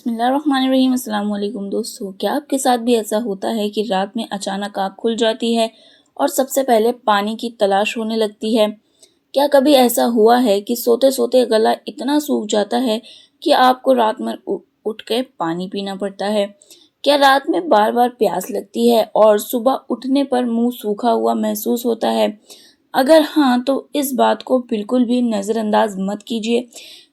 बिस्मिल्लाहिर्रहमानिर्रहीम। अस्सलाम वालेकुम दोस्तों, क्या आपके साथ भी ऐसा होता है कि रात में अचानक आँख खुल जाती है और सबसे पहले पानी की तलाश होने लगती है? क्या कभी ऐसा हुआ है कि सोते सोते गला इतना सूख जाता है कि आपको रात में उठ के पानी पीना पड़ता है? क्या रात में बार बार प्यास लगती है और सुबह उठने पर मुंह सूखा हुआ महसूस होता है? अगर हाँ, तो इस बात को बिल्कुल भी नज़रअंदाज मत कीजिए,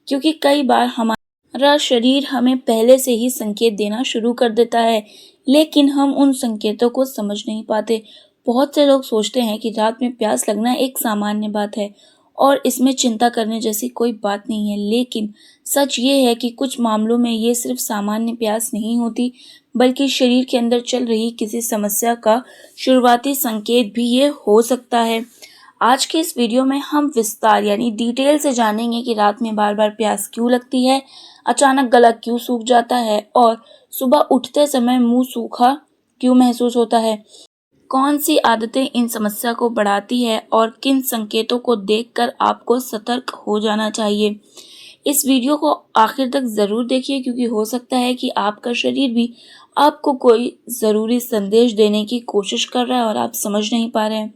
क्योंकि कई बार हमारा शरीर हमें पहले से ही संकेत देना शुरू कर देता है, लेकिन हम उन संकेतों को समझ नहीं पाते। बहुत से लोग सोचते हैं कि रात में प्यास लगना एक सामान्य बात है और इसमें चिंता करने जैसी कोई बात नहीं है, लेकिन सच ये है कि कुछ मामलों में ये सिर्फ सामान्य प्यास नहीं होती, बल्कि शरीर के अंदर चल रही किसी समस्या का शुरुआती संकेत भी ये हो सकता है। आज के इस वीडियो में हम विस्तार यानी डिटेल से जानेंगे कि रात में बार बार प्यास क्यों लगती है, अचानक गला क्यों सूख जाता है और सुबह उठते समय मुंह सूखा क्यों महसूस होता है। कौन सी आदतें इन समस्या को बढ़ाती है और किन संकेतों को देखकर आपको सतर्क हो जाना चाहिए। इस वीडियो को आखिर तक ज़रूर देखिए, क्योंकि हो सकता है कि आपका शरीर भी आपको कोई ज़रूरी संदेश देने की कोशिश कर रहा है और आप समझ नहीं पा रहे हैं।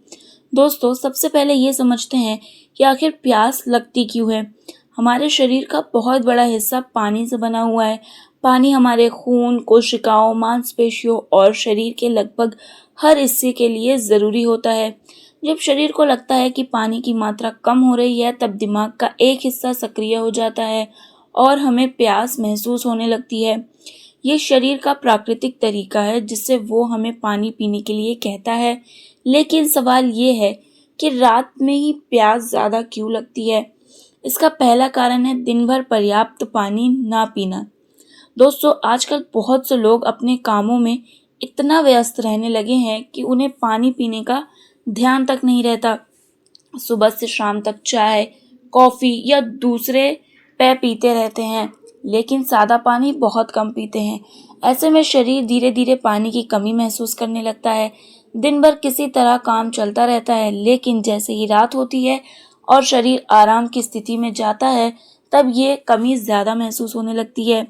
दोस्तों, सबसे पहले ये समझते हैं कि आखिर प्यास लगती क्यों है। हमारे शरीर का बहुत बड़ा हिस्सा पानी से बना हुआ है। पानी हमारे खून, कोशिकाओं, मांसपेशियों और शरीर के लगभग हर हिस्से के लिए ज़रूरी होता है। जब शरीर को लगता है कि पानी की मात्रा कम हो रही है, तब दिमाग का एक हिस्सा सक्रिय हो जाता है और हमें प्यास महसूस होने लगती है। ये शरीर का प्राकृतिक तरीका है जिससे वो हमें पानी पीने के लिए कहता है। लेकिन सवाल ये है कि रात में ही प्यास ज़्यादा क्यों लगती है। इसका पहला कारण है दिन भर पर्याप्त पानी ना पीना। दोस्तों, आजकल बहुत से लोग अपने कामों में इतना व्यस्त रहने लगे हैं कि उन्हें पानी पीने का ध्यान तक नहीं रहता। सुबह से शाम तक चाय, कॉफ़ी या दूसरे पेय पीते रहते हैं, लेकिन सादा पानी बहुत कम पीते हैं। ऐसे में शरीर धीरे धीरे पानी की कमी महसूस करने लगता है। दिन भर किसी तरह काम चलता रहता है, लेकिन जैसे ही रात होती है और शरीर आराम की स्थिति में जाता है, तब ये कमी ज़्यादा महसूस होने लगती है।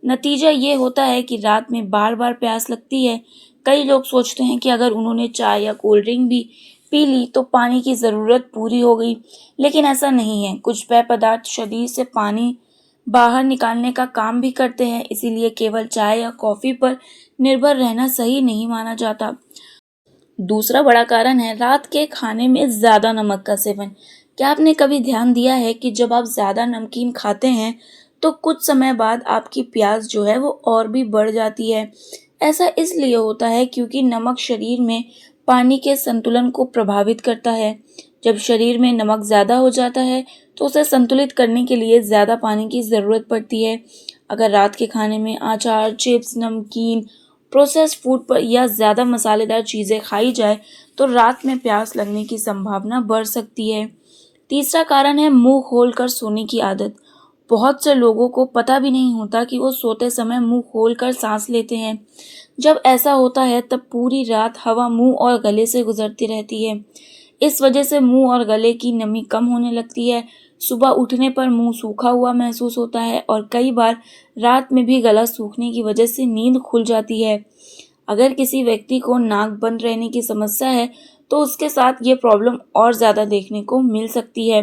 नतीजा ये होता है कि रात में बार बार प्यास लगती है। कई लोग सोचते हैं कि अगर उन्होंने चाय या कोल्ड ड्रिंक भी पी ली तो पानी की ज़रूरत पूरी हो गई, लेकिन ऐसा नहीं है। कुछ पेय पदार्थ शरीर से पानी बाहर निकालने का काम भी करते हैं, इसीलिए केवल चाय या कॉफ़ी पर निर्भर रहना सही नहीं माना जाता। दूसरा बड़ा कारण है रात के खाने में ज़्यादा नमक का सेवन। क्या आपने कभी ध्यान दिया है कि जब आप ज़्यादा नमकीन खाते हैं तो कुछ समय बाद आपकी प्यास जो है वो और भी बढ़ जाती है। ऐसा इसलिए होता है क्योंकि नमक शरीर में पानी के संतुलन को प्रभावित करता है। जब शरीर में नमक ज़्यादा हो जाता है तो उसे संतुलित करने के लिए ज़्यादा पानी की ज़रूरत पड़ती है। अगर रात के खाने में अचार, चिप्स, नमकीन, प्रोसेस्ड फूड पर या ज़्यादा मसालेदार चीज़ें खाई जाए तो रात में प्यास लगने की संभावना बढ़ सकती है। तीसरा कारण है मुंह खोलकर सोने की आदत। बहुत से लोगों को पता भी नहीं होता कि वो सोते समय मुंह खोलकर सांस लेते हैं। जब ऐसा होता है तब पूरी रात हवा मुंह और गले से गुजरती रहती है। इस वजह से मुंह और गले की नमी कम होने लगती है। सुबह उठने पर मुंह सूखा हुआ महसूस होता है और कई बार रात में भी गला सूखने की वजह से नींद खुल जाती है। अगर किसी व्यक्ति को नाक बंद रहने की समस्या है तो उसके साथ ये प्रॉब्लम और ज़्यादा देखने को मिल सकती है।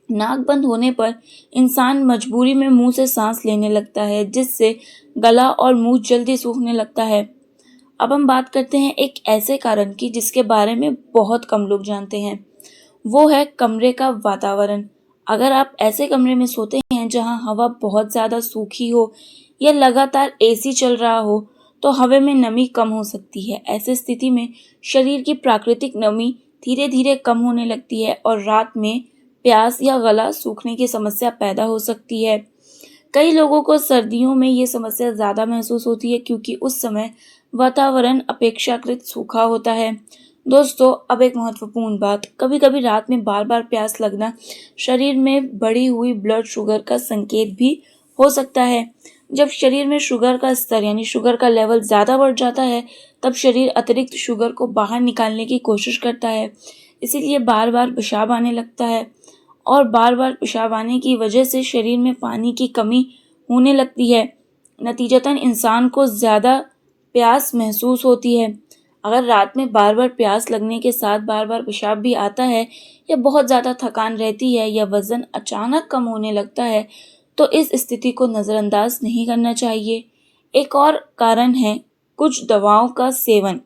नाक बंद होने पर इंसान मजबूरी में मुंह से सांस लेने लगता है, जिससे गला और मुंह जल्दी सूखने लगता है। अब हम बात करते हैं एक ऐसे कारण की जिसके बारे में बहुत कम लोग जानते हैं। वो है कमरे का वातावरण। अगर आप ऐसे कमरे में सोते हैं जहां हवा बहुत ज़्यादा सूखी हो या लगातार एसी चल रहा हो, तो हवा में नमी कम हो सकती है। ऐसी स्थिति में शरीर की प्राकृतिक नमी धीरे धीरे कम होने लगती है और रात में प्यास या गला सूखने की समस्या पैदा हो सकती है। कई लोगों को सर्दियों में ये समस्या ज़्यादा महसूस होती है क्योंकि उस समय वातावरण अपेक्षाकृत सूखा होता है। दोस्तों, अब एक महत्वपूर्ण बात, कभी कभी रात में बार बार प्यास लगना शरीर में बढ़ी हुई ब्लड शुगर का संकेत भी हो सकता है। जब शरीर में शुगर का स्तर यानी शुगर का लेवल ज़्यादा बढ़ जाता है, तब शरीर अतिरिक्त शुगर को बाहर निकालने की कोशिश करता है। इसीलिए बार बार पेशाब आने लगता है और बार बार पेशाब आने की वजह से शरीर में पानी की कमी होने लगती है। नतीजतन इंसान को ज़्यादा प्यास महसूस होती है। अगर रात में बार बार प्यास लगने के साथ बार बार पेशाब भी आता है या बहुत ज़्यादा थकान रहती है या वज़न अचानक कम होने लगता है तो इस स्थिति को नज़रअंदाज नहीं करना चाहिए। एक और कारण है कुछ दवाओं का सेवन।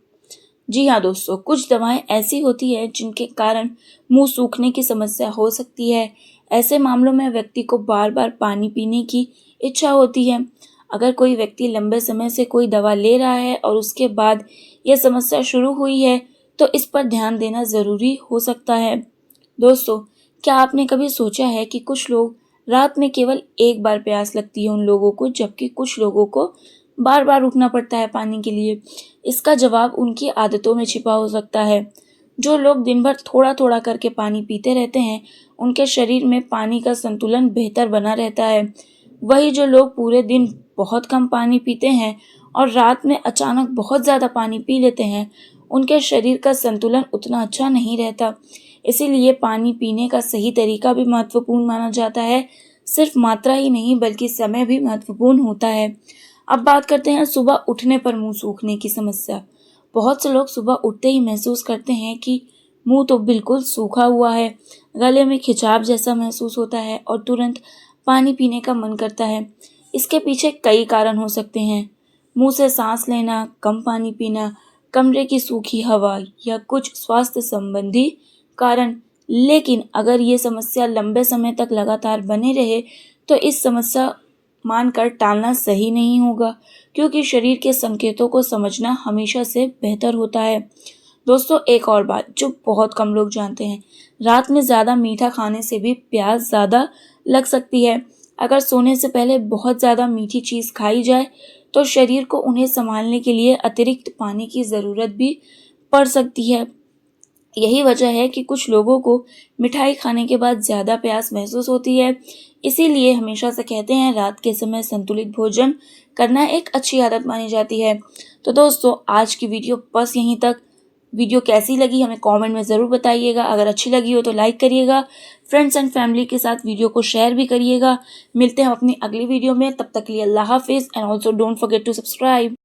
जी हाँ दोस्तों, कुछ दवाएं ऐसी होती है जिनके कारण मुंह सूखने की समस्या हो सकती है। ऐसे मामलों में व्यक्ति को बार बार पानी पीने की इच्छा होती है। अगर कोई व्यक्ति लंबे समय से कोई दवा ले रहा है और उसके बाद यह समस्या शुरू हुई है तो इस पर ध्यान देना ज़रूरी हो सकता है। दोस्तों, क्या आपने कभी सोचा है कि कुछ लोग रात में केवल एक बार प्यास लगती है उन लोगों को, जबकि कुछ लोगों को बार बार उठना पड़ता है पानी के लिए? इसका जवाब उनकी आदतों में छिपा हो सकता है। जो लोग दिन भर थोड़ा थोड़ा करके पानी पीते रहते हैं उनके शरीर में पानी का संतुलन बेहतर बना रहता है। वही जो लोग पूरे दिन बहुत कम पानी पीते हैं और रात में अचानक बहुत ज़्यादा पानी पी लेते हैं उनके शरीर का संतुलन उतना अच्छा नहीं रहता। इसीलिए पानी पीने का सही तरीका भी महत्वपूर्ण माना जाता है। सिर्फ मात्रा ही नहीं बल्कि समय भी महत्वपूर्ण होता है। अब बात करते हैं सुबह उठने पर मुंह सूखने की समस्या। बहुत से लोग सुबह उठते ही महसूस करते हैं कि मुंह तो बिल्कुल सूखा हुआ है, गले में खिंचाव जैसा महसूस होता है और तुरंत पानी पीने का मन करता है। इसके पीछे कई कारण हो सकते हैं। मुंह से सांस लेना, कम पानी पीना, कमरे की सूखी हवा या कुछ स्वास्थ्य संबंधी कारण। लेकिन अगर ये समस्या लंबे समय तक लगातार बने रहे तो इस समस्या मानकर टालना सही नहीं होगा, क्योंकि शरीर के संकेतों को समझना हमेशा से बेहतर होता है। दोस्तों, एक और बात जो बहुत कम लोग जानते हैं, रात में ज़्यादा मीठा खाने से भी प्यास ज़्यादा लग सकती है। अगर सोने से पहले बहुत ज़्यादा मीठी चीज़ खाई जाए तो शरीर को उन्हें संभालने के लिए अतिरिक्त पानी की ज़रूरत भी पड़ सकती है। यही वजह है कि कुछ लोगों को मिठाई खाने के बाद ज़्यादा प्यास महसूस होती है। इसीलिए हमेशा से कहते हैं रात के समय संतुलित भोजन करना एक अच्छी आदत मानी जाती है। तो दोस्तों, आज की वीडियो बस यहीं तक। वीडियो कैसी लगी हमें कमेंट में ज़रूर बताइएगा। अगर अच्छी लगी हो तो लाइक करिएगा, फ्रेंड्स एंड फैमिली के साथ वीडियो को शेयर भी करिएगा। मिलते हैं अपनी अगली वीडियो में, तब तक के लिए अल्लाह हाफिज़ and also don't forget to subscribe.